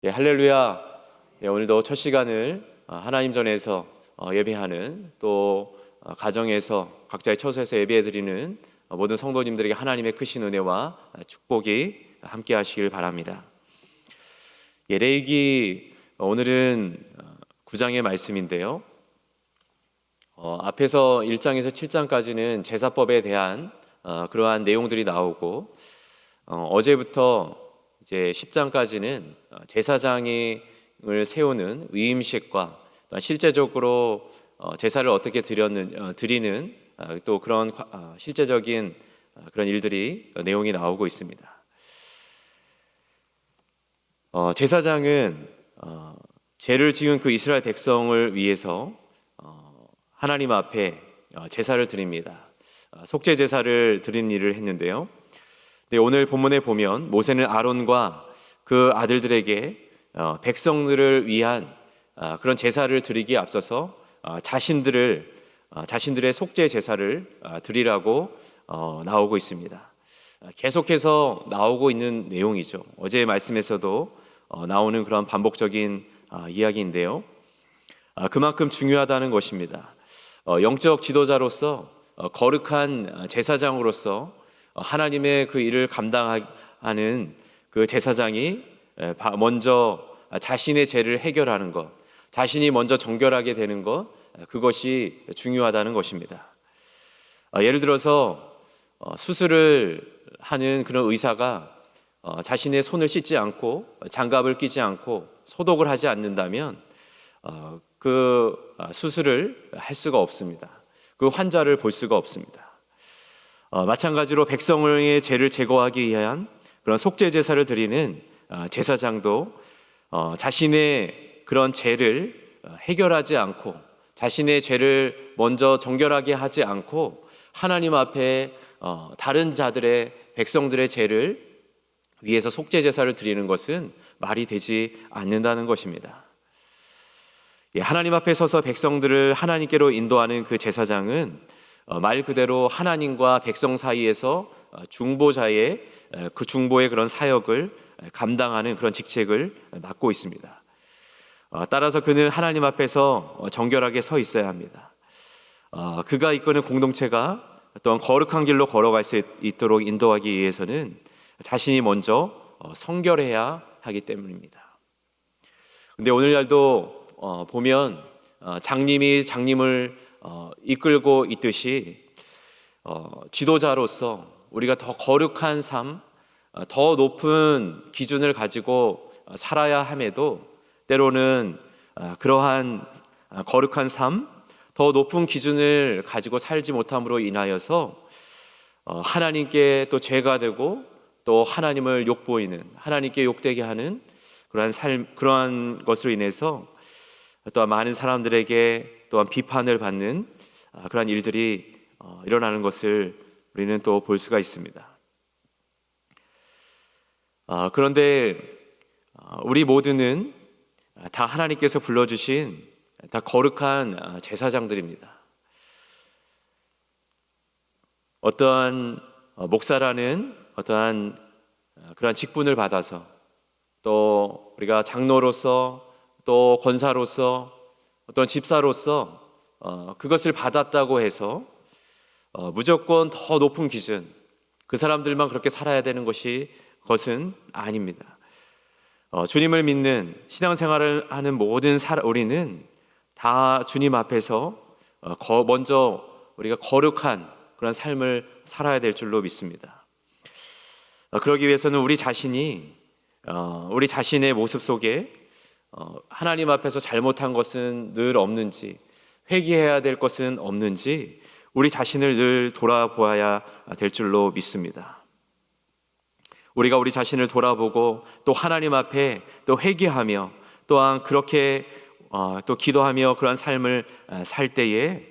예, 할렐루야. 예, 오늘도 첫 시간을 하나님 전에서 예배하는 또 가정에서 각자의 처소에서 예배해드리는 모든 성도님들에게 하나님의 크신 은혜와 축복이 함께 하시길 바랍니다. 예, 레위기 오늘은 9장의 말씀인데요. 앞에서 1장에서 7장까지는 제사법에 대한 그러한 내용들이 나오고 어제부터 이제 10장까지는 제사장을 세우는 위임식과 실제적으로 제사를 어떻게 드리는 또 그런 실제적인 그런 일들이 내용이 나오고 있습니다. 제사장은 죄를 지은 그 이스라엘 백성을 위해서 하나님 앞에 제사를 드립니다. 속죄 제사를 드리는 일을 했는데요. 네, 오늘 본문에 보면 모세는 아론과 그 아들들에게 백성들을 위한 그런 제사를 드리기에 앞서서 자신들의 속죄 제사를 드리라고 나오고 있습니다. 계속해서 나오고 있는 내용이죠. 어제의 말씀에서도 나오는 그런 반복적인 이야기인데요. 그만큼 중요하다는 것입니다. 영적 지도자로서 거룩한 제사장으로서 하나님의 그 일을 감당하는 그 제사장이 먼저 자신의 죄를 해결하는 것, 자신이 먼저 정결하게 되는 것, 그것이 중요하다는 것입니다. 예를 들어서 수술을 하는 그런 의사가 자신의 손을 씻지 않고 장갑을 끼지 않고 소독을 하지 않는다면 그 수술을 할 수가 없습니다. 그 환자를 볼 수가 없습니다. 마찬가지로 백성의 죄를 제거하기 위한 그런 속죄 제사를 드리는 제사장도 자신의 그런 죄를 해결하지 않고 자신의 죄를 먼저 정결하게 하지 않고 하나님 앞에 다른 자들의 백성들의 죄를 위해서 속죄 제사를 드리는 것은 말이 되지 않는다는 것입니다. 하나님 앞에 서서 백성들을 하나님께로 인도하는 그 제사장은 말 그대로 하나님과 백성 사이에서 중보자의 그 중보의 그런 사역을 감당하는 그런 직책을 맡고 있습니다. 따라서 그는 하나님 앞에서 정결하게 서 있어야 합니다. 그가 이끄는 공동체가 또한 거룩한 길로 걸어갈 수 있도록 인도하기 위해서는 자신이 먼저 성결해야 하기 때문입니다. 근데 오늘날도 보면 장님이 장님을 이끌고 있듯이 지도자로서 우리가 더 거룩한 삶, 더 높은 기준을 가지고 살아야 함에도 때로는 그러한 거룩한 삶, 더 높은 기준을 가지고 살지 못함으로 인하여서 하나님께 또 죄가 되고 또 하나님을 욕보이는, 하나님께 욕되게 하는 그러한 삶, 그러한 것으로 인해서 또한 많은 사람들에게 또한 비판을 받는 그러한 일들이 일어나는 것을 우리는 또 볼 수가 있습니다. 그런데 우리 모두는 다 하나님께서 불러주신 다 거룩한 제사장들입니다. 어떠한 목사라는 어떠한 그러한 직분을 받아서 또 우리가 장로로서 또 권사로서 어떤 집사로서 그것을 받았다고 해서 무조건 더 높은 기준, 그 사람들만 그렇게 살아야 되는 것은 아닙니다. 주님을 믿는 신앙생활을 하는 모든 우리는 다 주님 앞에서 먼저 우리가 거룩한 그런 삶을 살아야 될 줄로 믿습니다. 그러기 위해서는 우리 자신이 우리 자신의 모습 속에 하나님 앞에서 잘못한 것은 늘 없는지, 회개해야 될 것은 없는지 우리 자신을 늘 돌아보아야 될 줄로 믿습니다. 우리가 우리 자신을 돌아보고 또 하나님 앞에 또 회개하며 또한 그렇게 또 기도하며 그러한 삶을 살 때에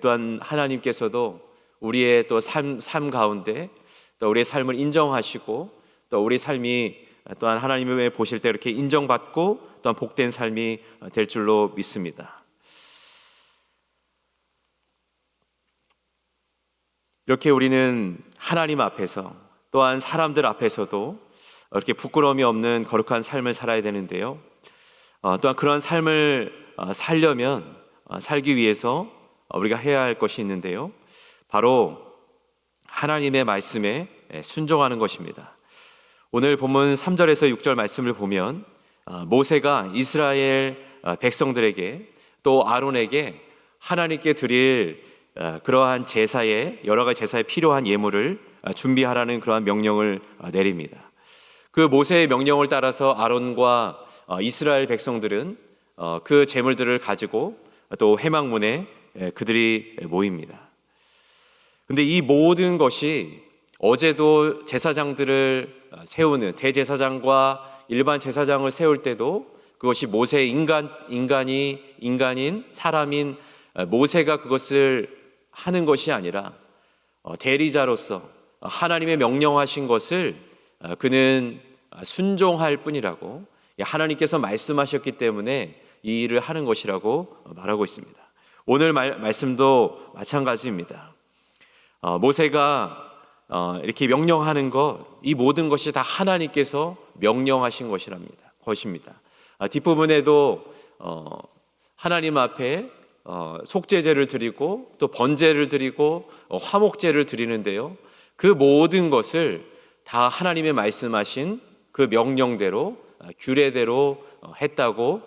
또한 하나님께서도 우리의 또 삶 가운데 또 우리의 삶을 인정하시고 또 우리 삶이 또한 하나님의 보실 때 이렇게 인정받고 또한 복된 삶이 될 줄로 믿습니다. 이렇게 우리는 하나님 앞에서 또한 사람들 앞에서도 이렇게 부끄러움이 없는 거룩한 삶을 살아야 되는데요. 또한 그런 삶을 살려면 살기 위해서 우리가 해야 할 것이 있는데요. 바로 하나님의 말씀에 순종하는 것입니다. 오늘 본문 3절에서 6절 말씀을 보면 모세가 이스라엘 백성들에게 또 아론에게 하나님께 드릴 그러한 제사에 여러 가지 제사에 필요한 예물을 준비하라는 그러한 명령을 내립니다. 그 모세의 명령을 따라서 아론과 이스라엘 백성들은 그 제물들을 가지고 또 회막문에 그들이 모입니다. 근데 이 모든 것이 어제도 제사장들을 세우는 대제사장과 일반 제사장을 세울 때도 그것이 모세의 인간인 사람인 모세가 그것을 하는 것이 아니라 대리자로서 하나님의 명령하신 것을 그는 순종할 뿐이라고, 하나님께서 말씀하셨기 때문에 이 일을 하는 것이라고 말하고 있습니다. 오늘 말씀도 마찬가지입니다. 모세가 이렇게 명령하는 것, 이 모든 것이 다 하나님께서 명령하신 것입니다. 뒷부분에도 하나님 앞에 속죄제를 드리고 또 번제를 드리고 화목제를 드리는데요, 그 모든 것을 다 하나님의 말씀하신 그 명령대로 규례대로 했다고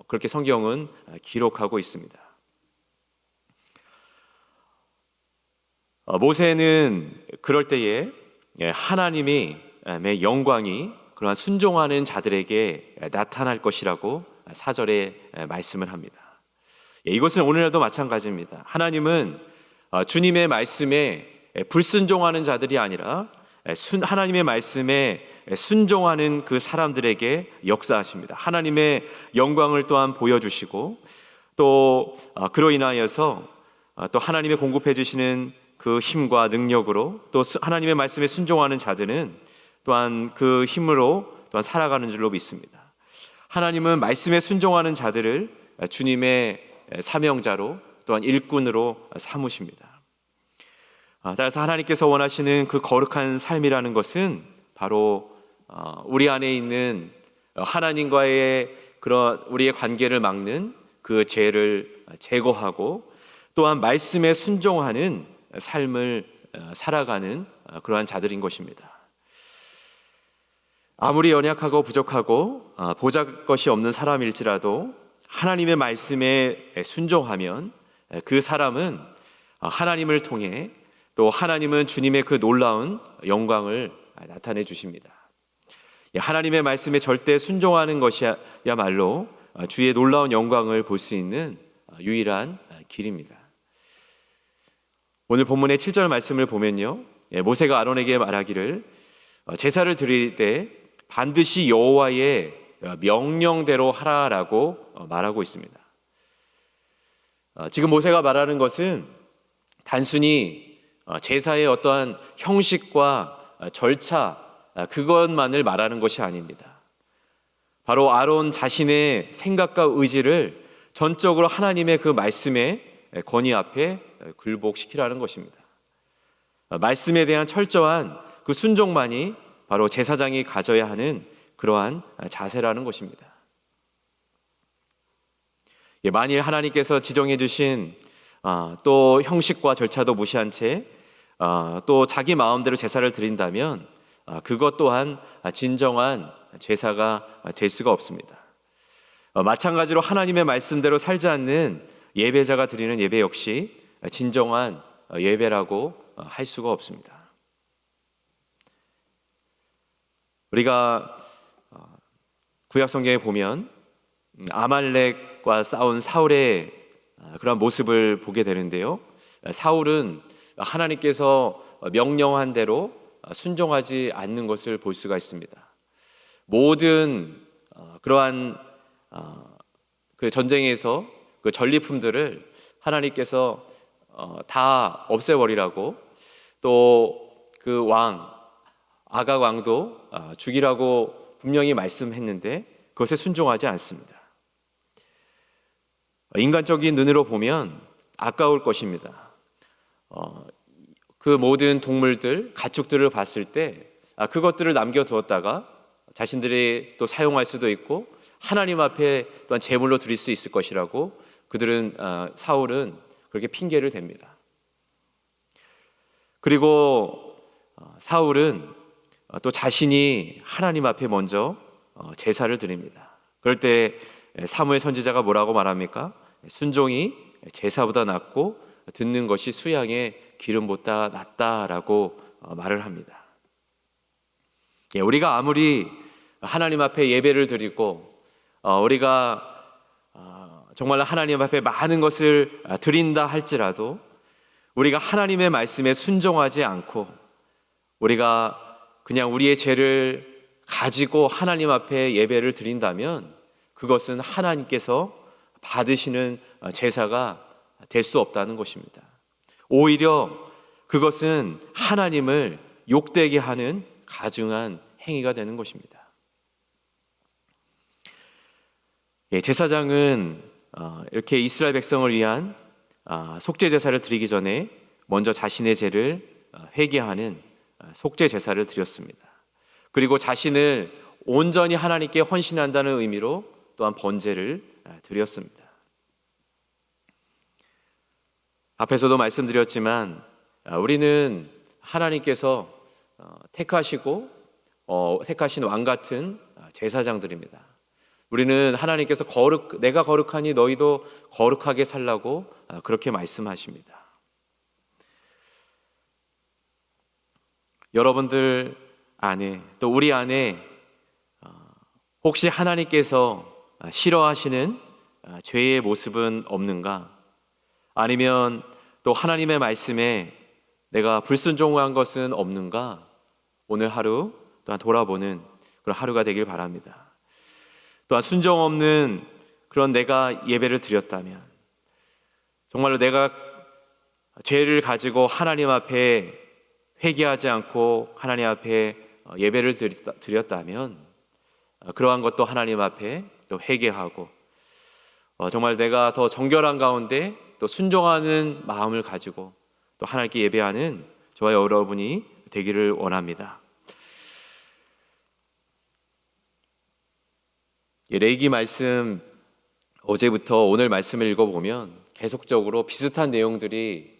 그렇게 성경은 기록하고 있습니다. 모세는 그럴 때에 하나님의 영광이 그러한 순종하는 자들에게 나타날 것이라고 4절에 말씀을 합니다. 이것은 오늘날도 마찬가지입니다. 하나님은 주님의 말씀에 불순종하는 자들이 아니라 하나님의 말씀에 순종하는 그 사람들에게 역사하십니다. 하나님의 영광을 또한 보여주시고 또 그로 인하여서 또 하나님의 공급해 주시는 그 힘과 능력으로 또 하나님의 말씀에 순종하는 자들은 또한 그 힘으로 또한 살아가는 줄로 믿습니다. 하나님은 말씀에 순종하는 자들을 주님의 사명자로 또한 일꾼으로 삼으십니다. 따라서 하나님께서 원하시는 그 거룩한 삶이라는 것은 바로 우리 안에 있는 하나님과의 그런 우리의 관계를 막는 그 죄를 제거하고 또한 말씀에 순종하는 삶을 살아가는 그러한 자들인 것입니다. 아무리 연약하고 부족하고 보잘것이 없는 사람일지라도 하나님의 말씀에 순종하면 그 사람은 하나님을 통해 또 하나님은 주님의 그 놀라운 영광을 나타내 주십니다. 하나님의 말씀에 절대 순종하는 것이야말로 주의 놀라운 영광을 볼 수 있는 유일한 길입니다. 오늘 본문의 7절 말씀을 보면요, 모세가 아론에게 말하기를 제사를 드릴 때 반드시 여호와의 명령대로 하라라고 말하고 있습니다. 지금 모세가 말하는 것은 단순히 제사의 어떠한 형식과 절차 그것만을 말하는 것이 아닙니다. 바로 아론 자신의 생각과 의지를 전적으로 하나님의 그 말씀의 권위 앞에 굴복시키라는 것입니다. 말씀에 대한 철저한 그 순종만이 바로 제사장이 가져야 하는 그러한 자세라는 것입니다. 만일 하나님께서 지정해 주신 또 형식과 절차도 무시한 채 또 자기 마음대로 제사를 드린다면 그것 또한 진정한 제사가 될 수가 없습니다. 마찬가지로 하나님의 말씀대로 살지 않는 예배자가 드리는 예배 역시 진정한 예배라고 할 수가 없습니다. 우리가 구약 성경에 보면 아말렉과 싸운 사울의 그런 모습을 보게 되는데요, 사울은 하나님께서 명령한 대로 순종하지 않는 것을 볼 수가 있습니다. 모든 그러한 그 전쟁에서 그 전리품들을 하나님께서 다 없애버리라고, 또 그 왕 아각 왕도 죽이라고 분명히 말씀했는데 그것에 순종하지 않습니다. 인간적인 눈으로 보면 아까울 것입니다. 그 모든 동물들, 가축들을 봤을 때 그것들을 남겨두었다가 자신들이 또 사용할 수도 있고 하나님 앞에 또한 제물로 드릴 수 있을 것이라고 그들은 사울은 그렇게 핑계를 댑니다. 그리고 사울은 또 자신이 하나님 앞에 먼저 제사를 드립니다. 그럴 때 사무엘 선지자가 뭐라고 말합니까? 순종이 제사보다 낫고 듣는 것이 수양의 기름보다 낫다라고 말을 합니다. 우리가 아무리 하나님 앞에 예배를 드리고 우리가 정말 하나님 앞에 많은 것을 드린다 할지라도 우리가 하나님의 말씀에 순종하지 않고 우리가 그냥 우리의 죄를 가지고 하나님 앞에 예배를 드린다면 그것은 하나님께서 받으시는 제사가 될 수 없다는 것입니다. 오히려 그것은 하나님을 욕되게 하는 가증한 행위가 되는 것입니다. 제사장은 이렇게 이스라엘 백성을 위한 속죄 제사를 드리기 전에 먼저 자신의 죄를 회개하는 속죄 제사를 드렸습니다. 그리고 자신을 온전히 하나님께 헌신한다는 의미로 또한 번제를 드렸습니다. 앞에서도 말씀드렸지만 우리는 하나님께서 택하신 왕 같은 제사장들입니다. 우리는 하나님께서 내가 거룩하니 너희도 거룩하게 살라고 그렇게 말씀하십니다. 여러분들 안에 또 우리 안에 혹시 하나님께서 싫어하시는 죄의 모습은 없는가? 아니면 또 하나님의 말씀에 내가 불순종한 것은 없는가? 오늘 하루 또한 돌아보는 그런 하루가 되길 바랍니다. 또한 순종 없는 그런 내가 예배를 드렸다면 정말로 내가 죄를 가지고 하나님 앞에 회개하지 않고 하나님 앞에 예배를 드렸다면 그러한 것도 하나님 앞에 또 회개하고 정말 내가 더 정결한 가운데 또 순종하는 마음을 가지고 또 하나님께 예배하는 저와 여러분이 되기를 원합니다. 레위기 말씀 어제부터 오늘 말씀을 읽어보면 계속적으로 비슷한 내용들이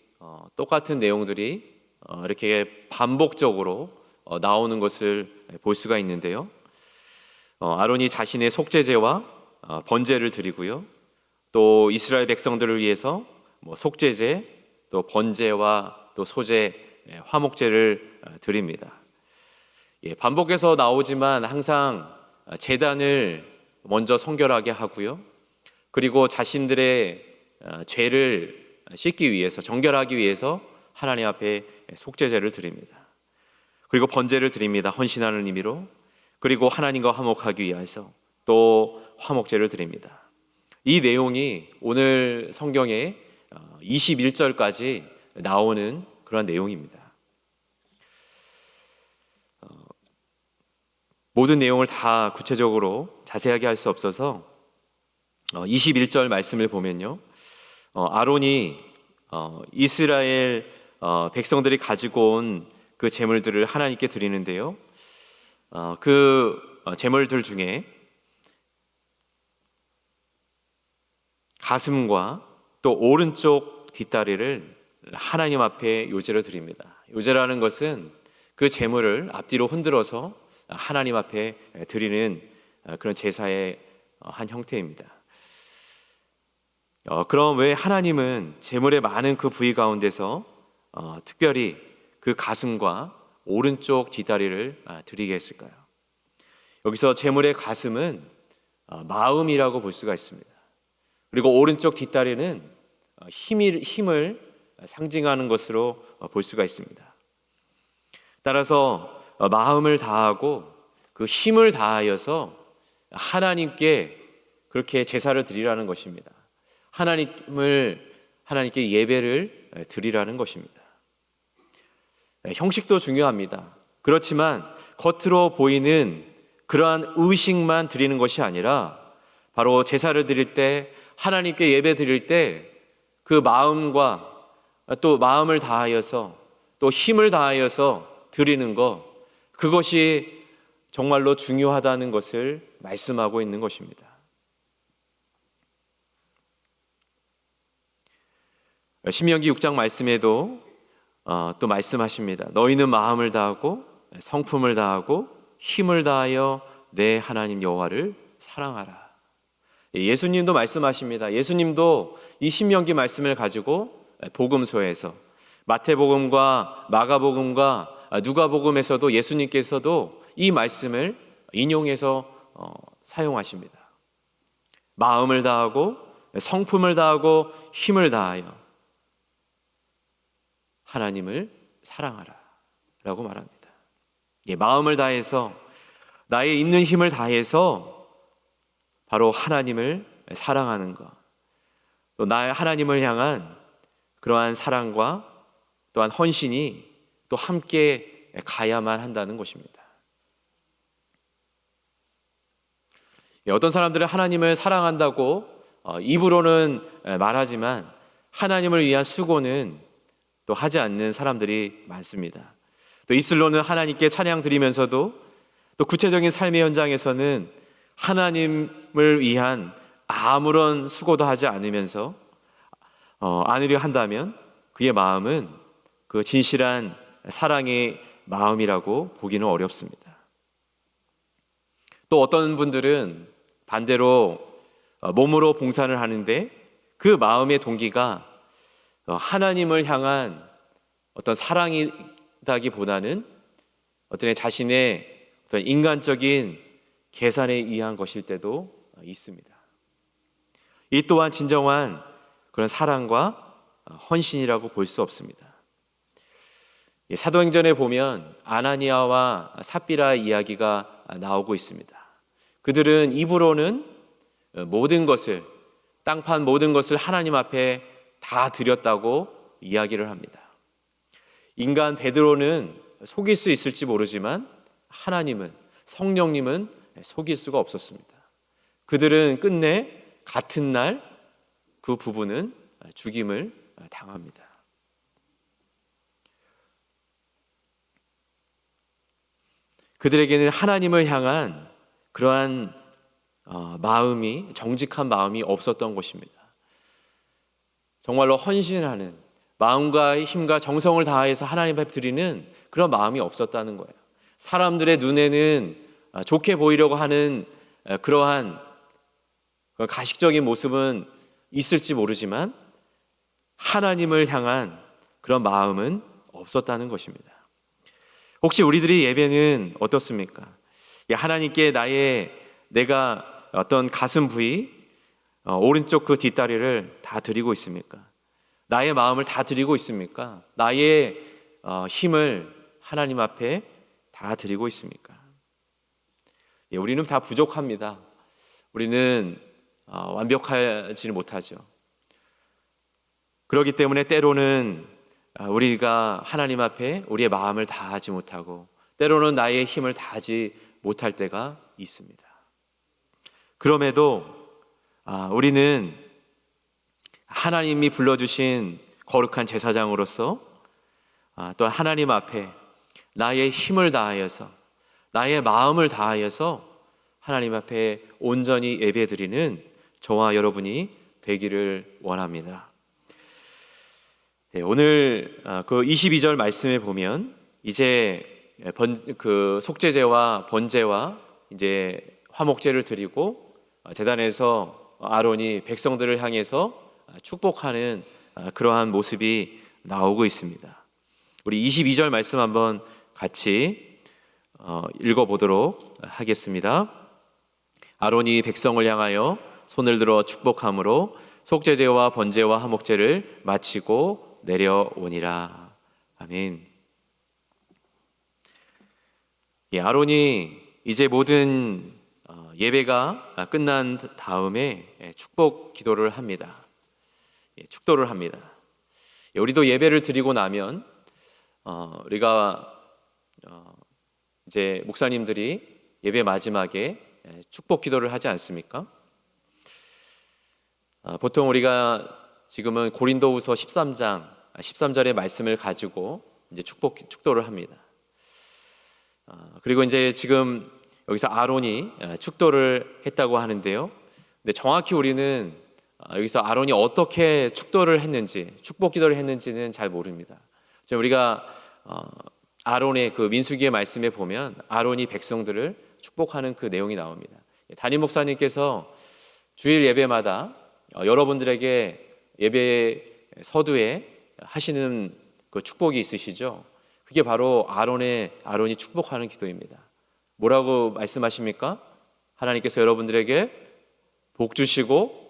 똑같은 내용들이 이렇게 반복적으로 나오는 것을 볼 수가 있는데요. 아론이 자신의 속죄제와 번제를 드리고요. 또 이스라엘 백성들을 위해서 속죄제, 또 번제와 또 소제, 화목제를 드립니다. 반복해서 나오지만 항상 제단을 먼저 성결하게 하고요. 그리고 자신들의 죄를 씻기 위해서 정결하기 위해서 하나님 앞에 속죄제를 드립니다. 그리고 번제를 드립니다. 헌신하는 의미로. 그리고 하나님과 화목하기 위해서 또 화목제를 드립니다. 이 내용이 오늘 성경에 21절까지 나오는 그런 내용입니다. 모든 내용을 다 구체적으로 자세하게 할 수 없어서 21절 말씀을 보면요. 아론이 이스라엘 백성들이 가지고 온 그 제물들을 하나님께 드리는데요. 그 제물들 중에 가슴과 또 오른쪽 뒷다리를 하나님 앞에 요제로 드립니다. 요제라는 것은 그 제물을 앞뒤로 흔들어서 하나님 앞에 드리는 그런 제사의 한 형태입니다. 그럼 왜 하나님은 제물의 많은 그 부위 가운데서 특별히 그 가슴과 오른쪽 뒷다리를 드리게 했을까요? 여기서 제물의 가슴은 마음이라고 볼 수가 있습니다. 그리고 오른쪽 뒷다리는 힘을 상징하는 것으로 볼 수가 있습니다. 따라서 마음을 다하고 그 힘을 다하여서 하나님께 그렇게 제사를 드리라는 것입니다. 하나님께 예배를 드리라는 것입니다. 형식도 중요합니다. 그렇지만 겉으로 보이는 그러한 의식만 드리는 것이 아니라 바로 제사를 드릴 때 하나님께 예배 드릴 때 그 마음과 또 마음을 다하여서 또 힘을 다하여서 드리는 것, 그것이 정말로 중요하다는 것을 말씀하고 있는 것입니다. 신명기 6장 말씀에도 또 말씀하십니다. 너희는 마음을 다하고 성품을 다하고 힘을 다하여 내 하나님 여호와를 사랑하라. 예수님도 말씀하십니다. 예수님도 이 신명기 말씀을 가지고 복음서에서 마태복음과 마가복음과 누가복음에서도 예수님께서도 이 말씀을 인용해서 사용하십니다. 마음을 다하고 성품을 다하고 힘을 다하여 하나님을 사랑하라 라고 말합니다. 마음을 다해서 나의 있는 힘을 다해서 바로 하나님을 사랑하는 것, 또 나의 하나님을 향한 그러한 사랑과 또한 헌신이 또 함께 가야만 한다는 것입니다. 어떤 사람들은 하나님을 사랑한다고 입으로는 말하지만 하나님을 위한 수고는 또 하지 않는 사람들이 많습니다. 또 입술로는 하나님께 찬양 드리면서도 또 구체적인 삶의 현장에서는 하나님을 위한 아무런 수고도 하지 않으면서 안으려 한다면 그의 마음은 그 진실한 사랑의 마음이라고 보기는 어렵습니다. 또 어떤 분들은 반대로 몸으로 봉사를 하는데 그 마음의 동기가 하나님을 향한 어떤 사랑이다기보다는 어떤 자신의 어떤 인간적인 계산에 의한 것일 때도 있습니다. 이 또한 진정한 그런 사랑과 헌신이라고 볼 수 없습니다. 사도행전에 보면 아나니아와 삽비라 이야기가 나오고 있습니다. 그들은 입으로는 모든 것을, 땅판 모든 것을 하나님 앞에 다 드렸다고 이야기를 합니다. 인간 베드로는 속일 수 있을지 모르지만 하나님은, 성령님은 속일 수가 없었습니다. 그들은 끝내 같은 날 그 부부는 죽임을 당합니다. 그들에게는 하나님을 향한 그러한 마음이, 정직한 마음이 없었던 것입니다. 정말로 헌신하는 마음과 힘과 정성을 다해서 하나님 앞에 드리는 그런 마음이 없었다는 거예요. 사람들의 눈에는 좋게 보이려고 하는 그러한 가식적인 모습은 있을지 모르지만 하나님을 향한 그런 마음은 없었다는 것입니다. 혹시 우리들의 예배는 어떻습니까? 하나님께 내가 어떤 가슴 부위, 오른쪽 그 뒷다리를 다 드리고 있습니까? 나의 마음을 다 드리고 있습니까? 나의 힘을 하나님 앞에 다 드리고 있습니까? 우리는 다 부족합니다. 우리는 완벽하지는 못하죠. 그렇기 때문에 때로는 우리가 하나님 앞에 우리의 마음을 다하지 못하고 때로는 나의 힘을 다하지 못할 때가 있습니다. 그럼에도 우리는 하나님이 불러주신 거룩한 제사장으로서 또 하나님 앞에 나의 힘을 다하여서 나의 마음을 다하여서 하나님 앞에 온전히 예배드리는 저와 여러분이 되기를 원합니다. 오늘 그 22절 말씀에 보면 이제 그 속죄제와 번제와 이제 화목제를 드리고 제단에서 아론이 백성들을 향해서 축복하는 그러한 모습이 나오고 있습니다. 우리 22절 말씀 한번 같이 읽어보도록 하겠습니다. 아론이 백성을 향하여 손을 들어 축복함으로 속죄제와 번제와 화목제를 마치고 내려오니라. 아멘. 아론이 이제 모든 예배가 끝난 다음에 축복 기도를 합니다. 축도를 합니다. 우리도 예배를 드리고 나면 우리가 이제 목사님들이 예배 마지막에 축복 기도를 하지 않습니까? 보통 우리가 지금은 고린도후서 13절의 말씀을 가지고 이제 축도를 합니다. 그리고 이제 지금 여기서 아론이 축도를 했다고 하는데요. 근데 정확히 우리는 여기서 아론이 어떻게 축도를 했는지, 축복 기도를 했는지는 잘 모릅니다. 우리가 아론의 그 민수기의 말씀에 보면 아론이 백성들을 축복하는 그 내용이 나옵니다. 담임 목사님께서 주일 예배마다 여러분들에게 예배 서두에 하시는 그 축복이 있으시죠? 그게 바로 아론이 축복하는 기도입니다. 뭐라고 말씀하십니까? 하나님께서 여러분들에게 복 주시고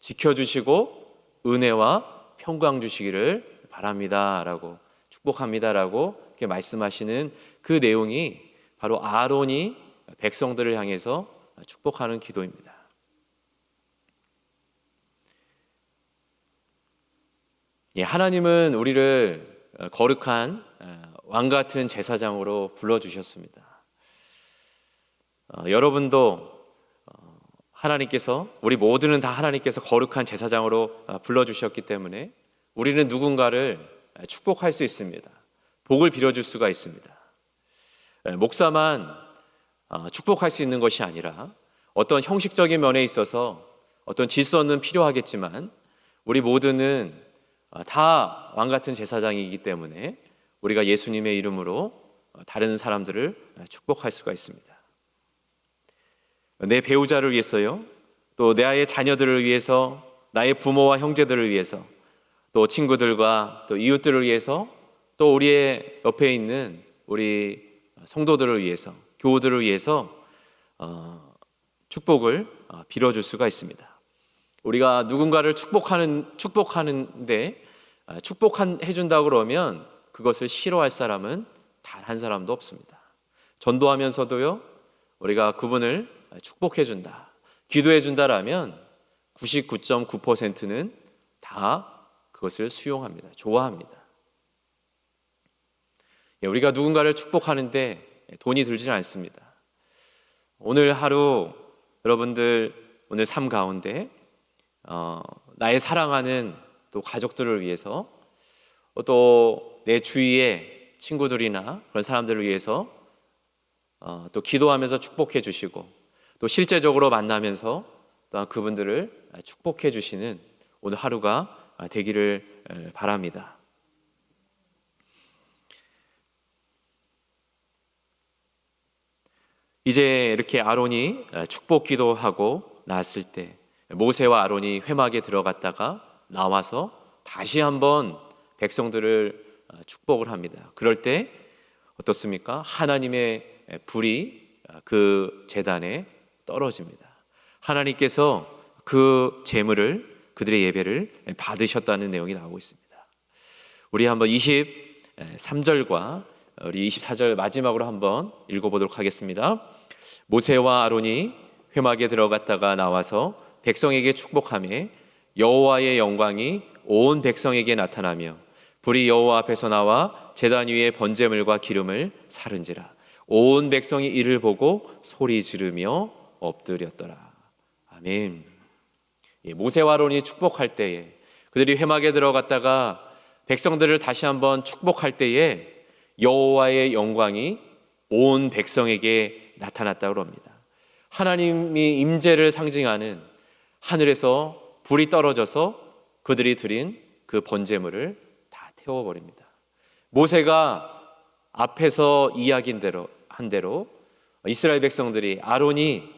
지켜주시고 은혜와 평강 주시기를 바랍니다라고, 축복합니다라고 이렇게 말씀하시는 그 내용이 바로 아론이 백성들을 향해서 축복하는 기도입니다. 하나님은 우리를 거룩한 왕 같은 제사장으로 불러주셨습니다. 여러분도 하나님께서, 우리 모두는 다 하나님께서 거룩한 제사장으로 불러주셨기 때문에 우리는 누군가를 축복할 수 있습니다. 복을 빌어줄 수가 있습니다. 목사만 축복할 수 있는 것이 아니라 어떤 형식적인 면에 있어서 어떤 질서는 필요하겠지만 우리 모두는 다 왕같은 제사장이기 때문에 우리가 예수님의 이름으로 다른 사람들을 축복할 수가 있습니다. 내 배우자를 위해서요, 또 내 아이의 자녀들을 위해서, 나의 부모와 형제들을 위해서, 또 친구들과 또 이웃들을 위해서, 또 우리의 옆에 있는 우리 성도들을 위해서, 교우들을 위해서 축복을 빌어줄 수가 있습니다. 우리가 누군가를 축복하는데 해준다고 그러면 그것을 싫어할 사람은 단 한 사람도 없습니다. 전도하면서도요, 우리가 그분을 축복해준다, 기도해준다라면 99.9%는 다 그것을 수용합니다. 좋아합니다. 우리가 누군가를 축복하는데 돈이 들지는 않습니다. 오늘 하루 여러분들 오늘 삶 가운데 나의 사랑하는 또 가족들을 위해서, 또 내 주위의 친구들이나 그런 사람들을 위해서 또 기도하면서 축복해 주시고, 또 실제적으로 만나면서 또 그분들을 축복해 주시는 오늘 하루가 되기를 바랍니다. 이제 이렇게 아론이 축복 기도하고 나왔을 때 모세와 아론이 회막에 들어갔다가 나와서 다시 한번 백성들을 축복을 합니다. 그럴 때 어떻습니까? 하나님의 불이 그 제단에 떨어집니다. 하나님께서 그 제물을, 그들의 예배를 받으셨다는 내용이 나오고 있습니다. 우리 한번 23절과 우리 24절 마지막으로 한번 읽어보도록 하겠습니다. 모세와 아론이 회막에 들어갔다가 나와서 백성에게 축복하며 여호와의 영광이 온 백성에게 나타나며 불이 여호와 앞에서 나와 제단 위에 번제물과 기름을 사른지라. 온 백성이 이를 보고 소리 지르며 엎드렸더라. 아멘. 모세와 아론이 축복할 때에, 그들이 회막에 들어갔다가 백성들을 다시 한번 축복할 때에 여호와의 영광이 온 백성에게 나타났다고 합니다. 하나님이 임재를 상징하는 하늘에서 불이 떨어져서 그들이 드린 그 번제물을 다 태워버립니다. 모세가 앞에서 한 대로 이스라엘 백성들이, 아론이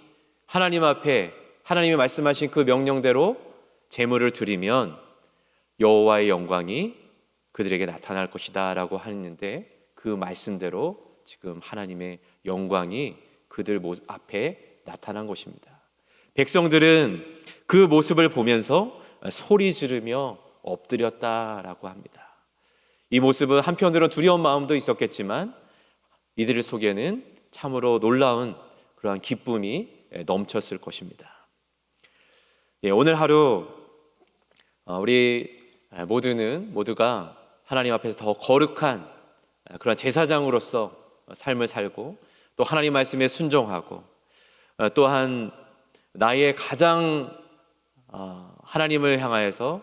하나님 앞에 하나님이 말씀하신 그 명령대로 제물을 드리면 여호와의 영광이 그들에게 나타날 것이다 라고 하는데, 그 말씀대로 지금 하나님의 영광이 그들 앞에 나타난 것입니다. 백성들은 그 모습을 보면서 소리 지르며 엎드렸다라고 합니다. 이 모습은 한편으로는 두려운 마음도 있었겠지만 이들 속에는 참으로 놀라운 그러한 기쁨이 넘쳤을 것입니다. 오늘 하루 우리 모두가 하나님 앞에서 더 거룩한 그런 제사장으로서 삶을 살고, 또 하나님 말씀에 순종하고, 또한 나의 가장 하나님을 향하여서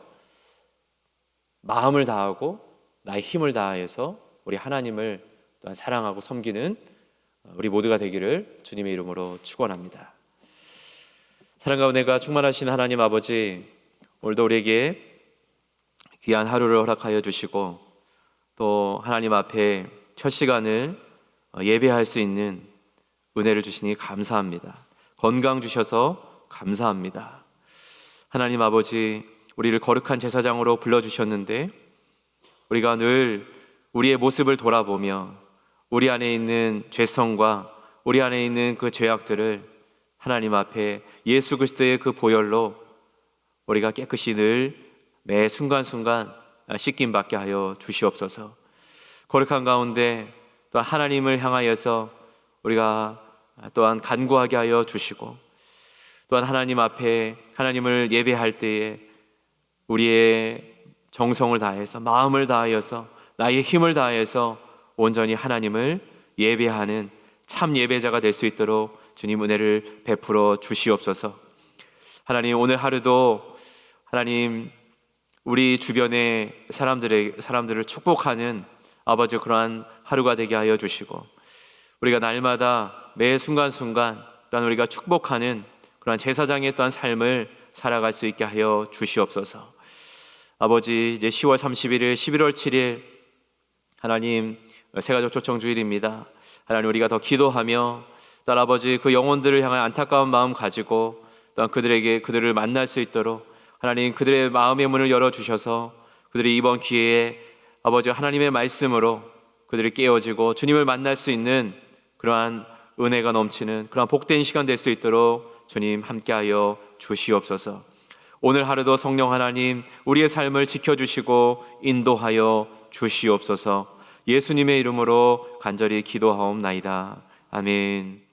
마음을 다하고 나의 힘을 다해서 우리 하나님을 또한 사랑하고 섬기는 우리 모두가 되기를 주님의 이름으로 축원합니다. 사랑과 은혜가 충만하신 하나님 아버지, 오늘도 우리에게 귀한 하루를 허락하여 주시고 또 하나님 앞에 첫 시간을 예배할 수 있는 은혜를 주시니 감사합니다. 건강 주셔서 감사합니다. 하나님 아버지, 우리를 거룩한 제사장으로 불러주셨는데 우리가 늘 우리의 모습을 돌아보며 우리 안에 있는 죄성과 우리 안에 있는 그 죄악들을 하나님 앞에 예수 그리스도의 그 보혈로 우리가 깨끗이 늘 매 순간순간 씻김 받게 하여 주시옵소서. 거룩한 가운데 또한 하나님을 향하여서 우리가 또한 간구하게 하여 주시고 또한 하나님 앞에 하나님을 예배할 때에 우리의 정성을 다해서 마음을 다하여서 나의 힘을 다해서 온전히 하나님을 예배하는 참 예배자가 될 수 있도록 주님 은혜를 베풀어 주시옵소서. 하나님, 오늘 하루도 하나님 우리 주변의 사람들을 축복하는 아버지 그러한 하루가 되게 하여 주시고 우리가 날마다 매 순간순간 또한 우리가 축복하는 그러한 제사장의 또한 삶을 살아갈 수 있게 하여 주시옵소서. 아버지, 이제 10월 31일, 11월 7일 하나님 새가족 초청주일입니다. 하나님, 우리가 더 기도하며 또한 아버지 그 영혼들을 향한 안타까운 마음 가지고 또한 그들을 만날 수 있도록 하나님 그들의 마음의 문을 열어주셔서 그들이 이번 기회에 아버지 하나님의 말씀으로 그들이 깨어지고 주님을 만날 수 있는 그러한 은혜가 넘치는 그러한 복된 시간 될 수 있도록 주님 함께하여 주시옵소서. 오늘 하루도 성령 하나님 우리의 삶을 지켜주시고 인도하여 주시옵소서. 예수님의 이름으로 간절히 기도하옵나이다. 아멘.